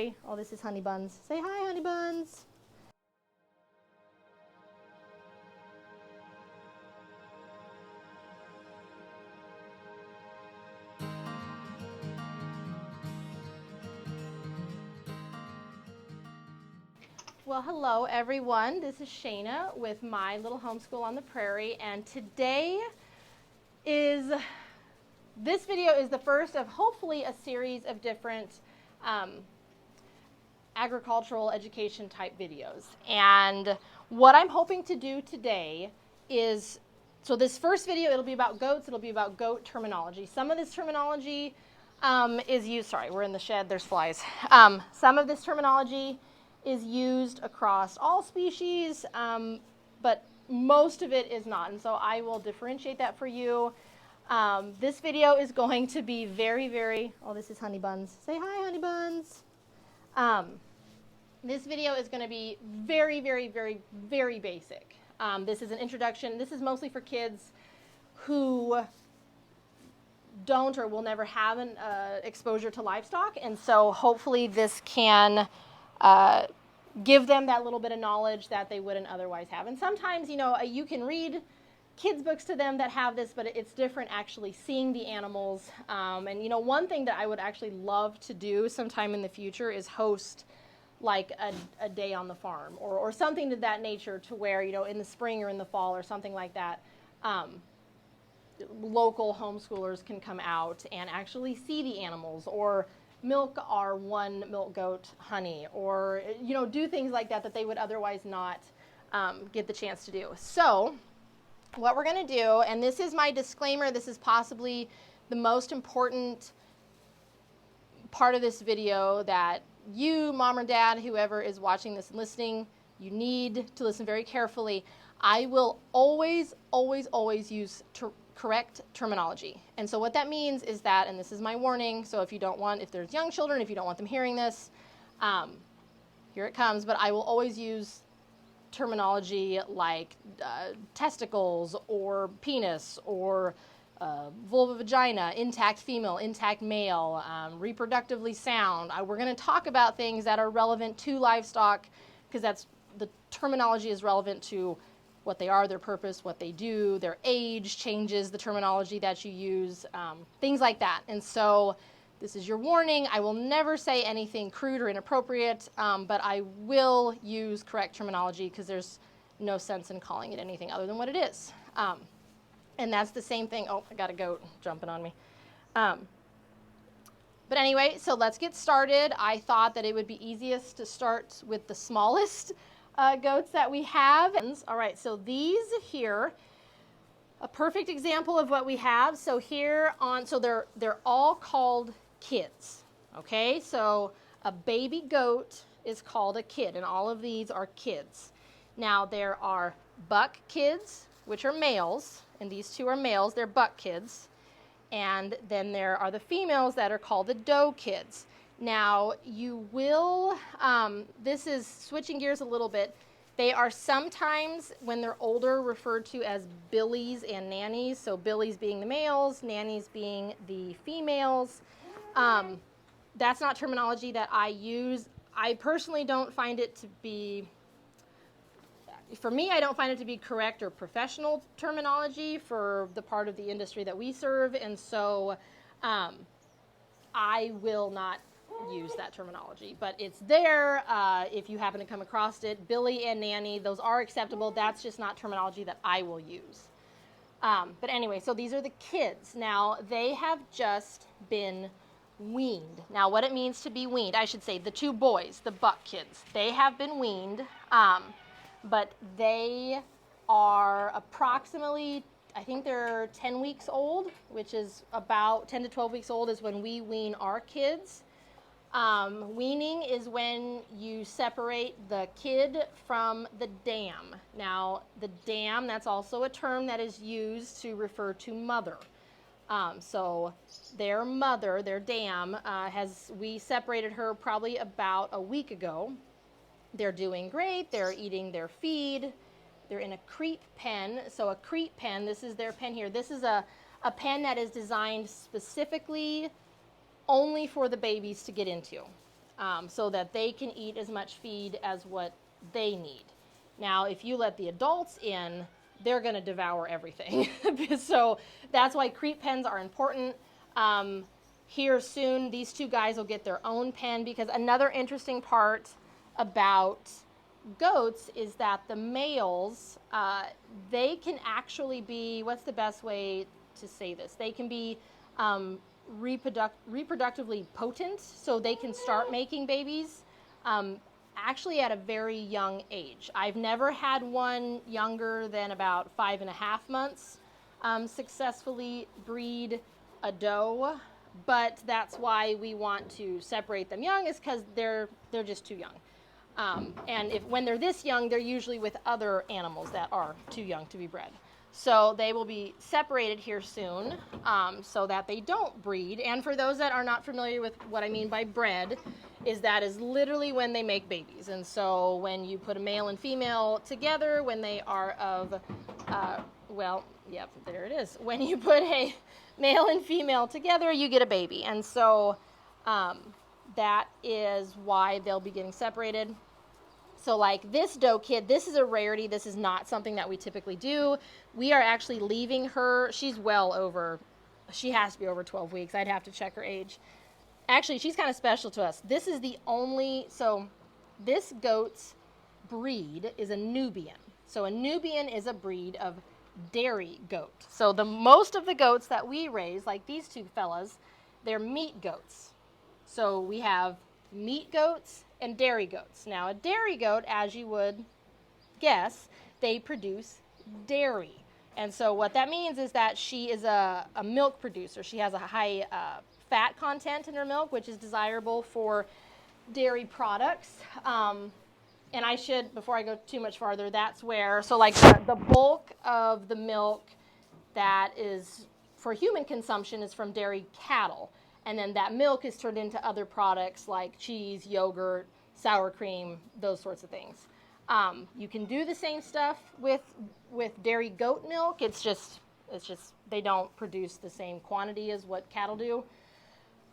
Oh, this is Honey Buns. Say hi, Honey Buns. Well, hello everyone. This is Shayna with my little homeschool on the prairie, and this video is the first of hopefully a series of different agricultural education type videos. And what I'm hoping to do today is, so this first video, it'll be about goats, it'll be about goat terminology. Some of this terminology is used, sorry, we're in the shed, there's flies. Some of this terminology is used across all species, but most of it is not, and so I will differentiate that for you. This video is going to be very, oh, this is Honey Buns. Say hi, Honey Buns. This video is going to be very basic. This is an introduction. This is mostly for kids who don't or will never have an exposure to livestock, and so hopefully this can give them that little bit of knowledge that they wouldn't otherwise have. And sometimes, you know, you can read kids' books to them that have this, but it's different actually seeing the animals. And, you know, one thing that I would actually love to do sometime in the future is host like a day on the farm or something to that nature, to where, you know, in the spring or in the fall or something like that, local homeschoolers can come out and actually see the animals, or milk our one milk goat honey, or, you know, do things like that that they would otherwise not get the chance to do. So what we're going to do, and this is my disclaimer, this is possibly the most important part of this video that you, mom or dad, whoever is watching this and listening, you need to listen very carefully. I will always use correct terminology. And so what that means is that, and this is my warning, so if there's young children, if you don't want them hearing this, here it comes, but I will always use terminology like testicles or penis or vulva, vagina, intact female, intact male, reproductively sound. We're going to talk about things that are relevant to livestock, because the terminology is relevant to what they are, their purpose, what they do, their age changes the terminology that you use, things like that. And so this is your warning. I will never say anything crude or inappropriate, but I will use correct terminology, because there's no sense in calling it anything other than what it is. And that's the same thing. Oh, I got a goat jumping on me. But anyway, so let's get started. I thought that it would be easiest to start with the smallest goats that we have. All right, so these here, a perfect example of what we have. So here they're all called kids. Okay, so a baby goat is called a kid, and all of these are kids. Now there are buck kids, which are males, and these two are males, they're buck kids. And then there are the females that are called the doe kids. Now you will, this is switching gears a little bit, they are sometimes, when they're older, referred to as billies and nannies. So billies being the males, nannies being the females. That's not terminology that I use. I personally don't find it to be, for me, I don't find it to be correct or professional terminology for the part of the industry that we serve, and so I will not use that terminology. But it's there if you happen to come across it. Billy and nanny, those are acceptable. That's just not terminology that I will use. But anyway, so these are the kids. Now, they have just been weaned. Now, what it means to be weaned, I should say the two boys, the buck kids, they have been weaned. But they are approximately, I think they're 10 weeks old, which is about 10 to 12 weeks old is when we wean our kids. Weaning is when you separate the kid from the dam. Now, the dam, that's also a term that is used to refer to mother. So their mother, their dam, we separated her probably about a week ago. They're doing great. They're eating their feed. They're in a creep pen. So a creep pen, this is their pen here. This is a pen that is designed specifically only for the babies to get into. so that they can eat as much feed as what they need. Now, if you let the adults in, they're going to devour everything. So that's why creep pens are important. Here soon, these two guys will get their own pen, because another interesting part about goats is that the males, they can actually be, what's the best way to say this? They can be reproductively potent, so they can start making babies actually at a very young age. I've never had one younger than about 5.5 months successfully breed a doe, but that's why we want to separate them young, is because they're just too young. And when they're this young, they're usually with other animals that are too young to be bred. So they will be separated here soon, so that they don't breed. And for those that are not familiar with what I mean by bred, that is literally when they make babies. And so when you put a male and female together, when they are of, well, yep, there it is. When you put a male and female together, you get a baby. And so that is why they'll be getting separated. So like this doe kid, this is a rarity. This is not something that we typically do. We are actually leaving her. She's well over, she has to be over 12 weeks. I'd have to check her age. Actually, she's kind of special to us. This is the only, so this goat's breed is a Nubian. So a Nubian is a breed of dairy goat. So the most of the goats that we raise, like these two fellas, they're meat goats. So we have meat goats and dairy goats. Now a dairy goat, as you would guess, they produce dairy. And so what that means is that she is a milk producer. She has a high fat content in her milk, which is desirable for dairy products. And I should, before I go too much farther, that's where, so like the bulk of the milk that is for human consumption is from dairy cattle. And then that milk is turned into other products like cheese, yogurt, sour cream, those sorts of things. You can do the same stuff with dairy goat milk. It's just they don't produce the same quantity as what cattle do.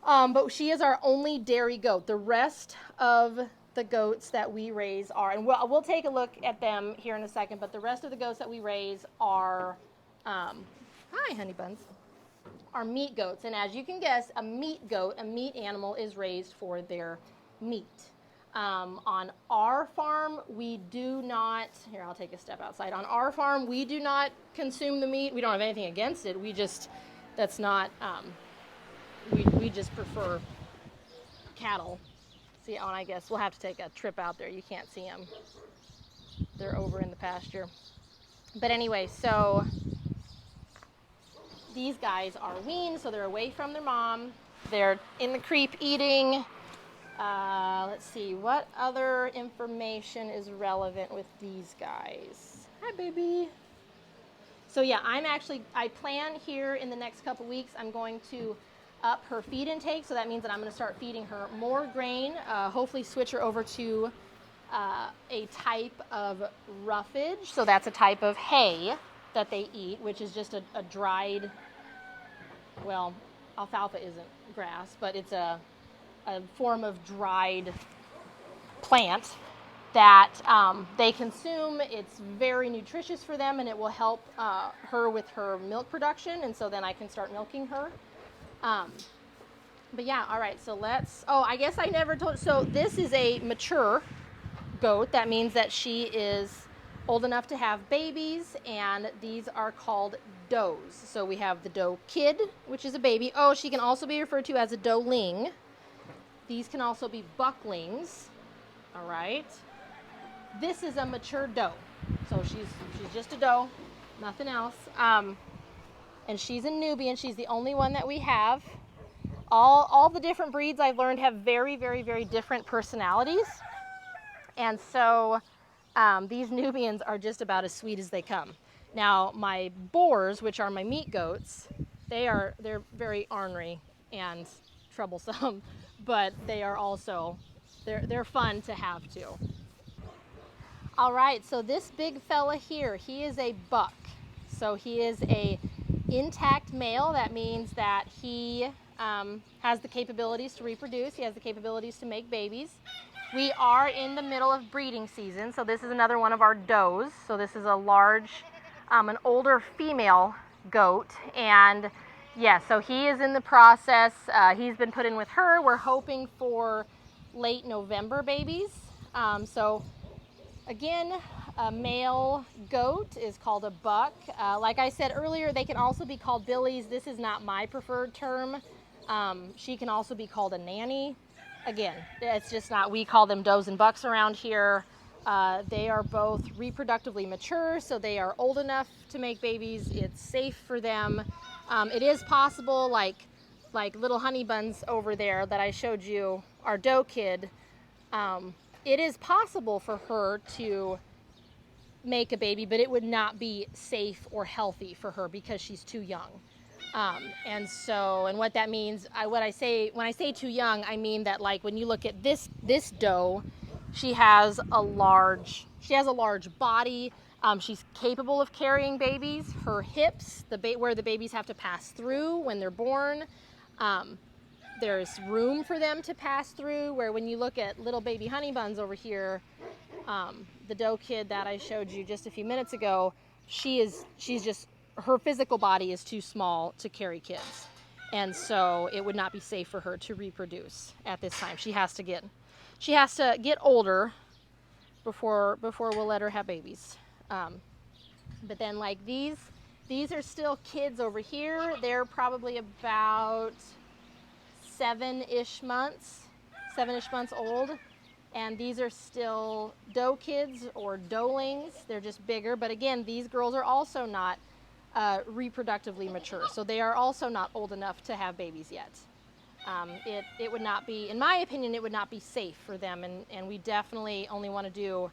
But she is our only dairy goat. The rest of the goats that we raise are, and we'll take a look at them here in a second, but the rest of the goats that we raise are, hi honey buns, are meat goats. And as you can guess, a meat goat, a meat animal, is raised for their meat. On our farm, we do not, here I'll take a step outside. On our farm, we do not consume the meat. We don't have anything against it. We just, that's not, we just prefer cattle. See, I guess we'll have to take a trip out there. You can't see them. They're over in the pasture. But anyway, so these guys are weaned, so they're away from their mom. They're in the creep eating. Let's see, what other information is relevant with these guys? Hi, baby. So yeah, I plan here in the next couple weeks, I'm going to up her feed intake. So that means that I'm going to start feeding her more grain, hopefully switch her over to a type of roughage. So that's a type of hay that they eat, which is just a dried, well, alfalfa isn't grass, but it's a form of dried plant that they consume. It's very nutritious for them, and it will help her with her milk production, and so then I can start milking her. But yeah, all right, so I guess I never told, so this is a mature goat. That means that she is old enough to have babies, and these are called does. So we have the doe kid, which is a baby. Oh, she can also be referred to as a doeling. These can also be bucklings. All right. This is a mature doe. So she's just a doe, nothing else. And she's a Nubian. She's the only one that we have. All the different breeds I've learned have very, very, very different personalities. And so these Nubians are just about as sweet as they come. Now, my boars, which are my meat goats, they're very ornery and troublesome, but they are also, they're fun to have too. All right, so this big fella here, he is a buck. So he is a intact male. That means that he has the capabilities to reproduce. He has the capabilities to make babies. We are in the middle of breeding season, so this is another one of our does. So this is a large, an older female goat, and yeah, so he is in the process. He's been put in with her. We're hoping for late November babies. So again, a male goat is called a buck. Like I said earlier, they can also be called billies. This is not my preferred term. She can also be called a nanny. Again, it's just not, we call them does and bucks around here. They are both reproductively mature, so they are old enough to make babies. It's safe for them. It is possible, like little honey buns over there that I showed you, our doe kid, it is possible for her to make a baby, but it would not be safe or healthy for her because she's too young. And what that means, when I say too young, I mean that, like, when you look at this doe, she has a large body. She's capable of carrying babies. Her hips, where the babies have to pass through when they're born, there's room for them to pass through, where when you look at little baby honey buns over here, the doe kid that I showed you just a few minutes ago, her physical body is too small to carry kids. And so it would not be safe for her to reproduce at this time. She has to get older before we'll let her have babies. But then, like, these are still kids over here. They're probably about 7-ish months old. And these are still doe kids or doelings. They're just bigger. But again, these girls are also not reproductively mature. So they are also not old enough to have babies yet. It would not be, in my opinion, it would not be safe for them. And we definitely only want to do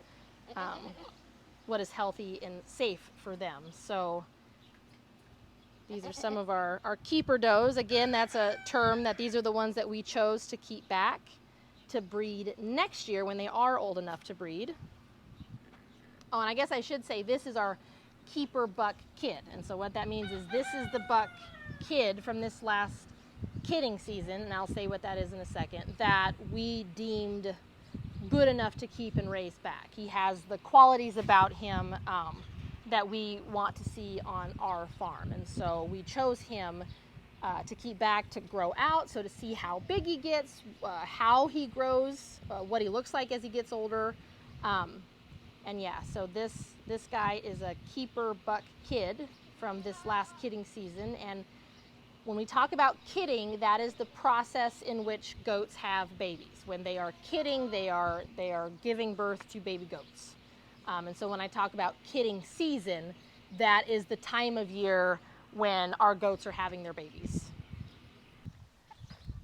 what is healthy and safe for them. So these are some of our keeper does. Again, that's a term that these are the ones that we chose to keep back to breed next year when they are old enough to breed. Oh, and I guess I should say this is our keeper buck kid. And so what that means is this is the buck kid from this last kidding season, and I'll say what that is in a second, that we deemed good enough to keep and raise back. He has the qualities about him that we want to see on our farm. And so we chose him to keep back, to grow out, so to see how big he gets, how he grows, what he looks like as he gets older. And yeah, so this guy is a keeper buck kid from this last kidding season. And when we talk about kidding, that is the process in which goats have babies. When they are kidding, they are giving birth to baby goats. And so when I talk about kidding season, that is the time of year when our goats are having their babies.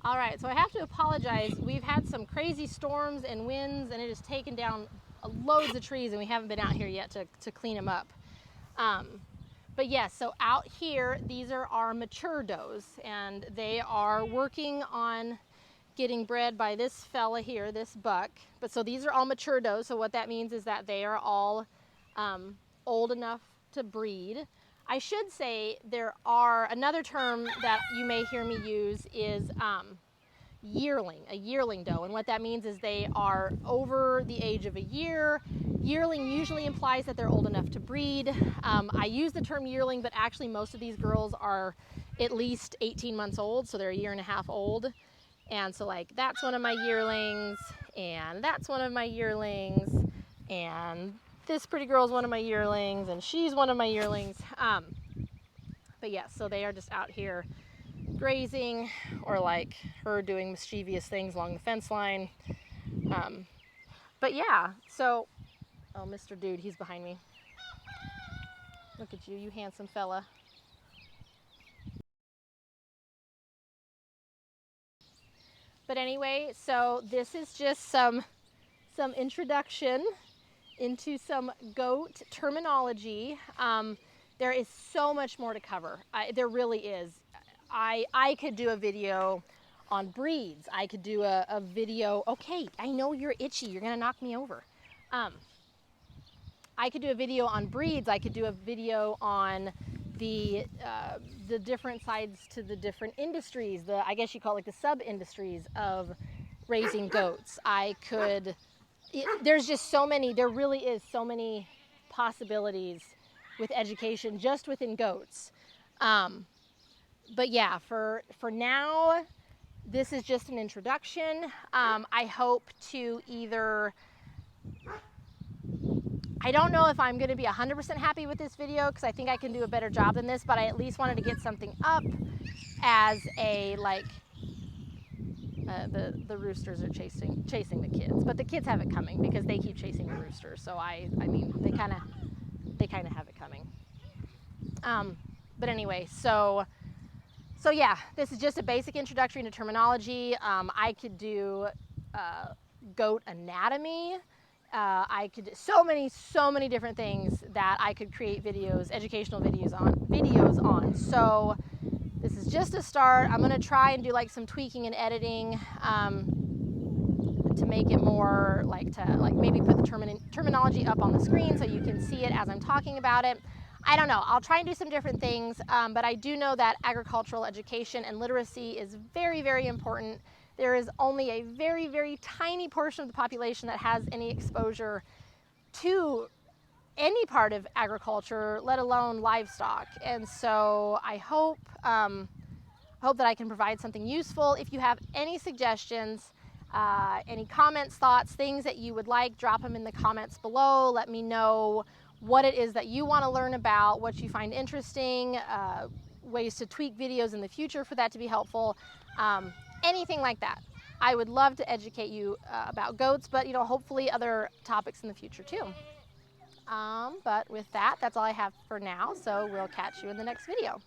All right, so I have to apologize. We've had some crazy storms and winds, and it has taken down loads of trees, and we haven't been out here yet to clean them up. But yes, so out here, these are our mature does, and they are working on getting bred by this fella here, this buck. But so these are all mature does, so what that means is that they are all old enough to breed. I should say another term that you may hear me use is yearling, a yearling doe. And what that means is they are over the age of a year. Yearling usually implies that they're old enough to breed. I use the term yearling, but actually most of these girls are at least 18 months old, so they're a year and a half old. And so, like, that's one of my yearlings, and that's one of my yearlings, and this pretty girl is one of my yearlings, and she's one of my yearlings. But yeah, so they are just out here grazing, or like her doing mischievous things along the fence line. But yeah, so, oh, Mr. Dude, he's behind me. Look at you, you handsome fella. But anyway, so this is just some introduction into some goat terminology. There is so much more to cover. There really is. I could do a video on breeds. I could do a video. Okay, I know you're itchy. You're gonna knock me over. I could do a video on breeds. I could do a video on the different sides to the different industries, I guess you call it like the sub-industries of raising goats. There's just so many, there really is so many possibilities with education just within goats. But yeah, for now, this is just an introduction. I hope to I don't know if I'm going to be 100% happy with this video because I think I can do a better job than this, but I at least wanted to get something up as a, like, the roosters are chasing the kids, but the kids have it coming because they keep chasing the roosters. So I mean, they kind of have it coming. But anyway, so yeah, this is just a basic introductory to terminology. I could do goat anatomy. I could so many different things that I could create videos, educational videos on. So this is just a start. I'm gonna try and do like some tweaking and editing to make it more like maybe put the terminology up on the screen so you can see it as I'm talking about it. I don't know. I'll try and do some different things, but I do know that agricultural education and literacy is very, very important. There is only a very, very tiny portion of the population that has any exposure to any part of agriculture, let alone livestock. And so I hope that I can provide something useful. If you have any suggestions, any comments, thoughts, things that you would like, drop them in the comments below. Let me know what it is that you want to learn about, what you find interesting, ways to tweak videos in the future for that to be helpful. Anything like that. I would love to educate you about goats, but hopefully other topics in the future too. But with that, that's all I have for now, so we'll catch you in the next video.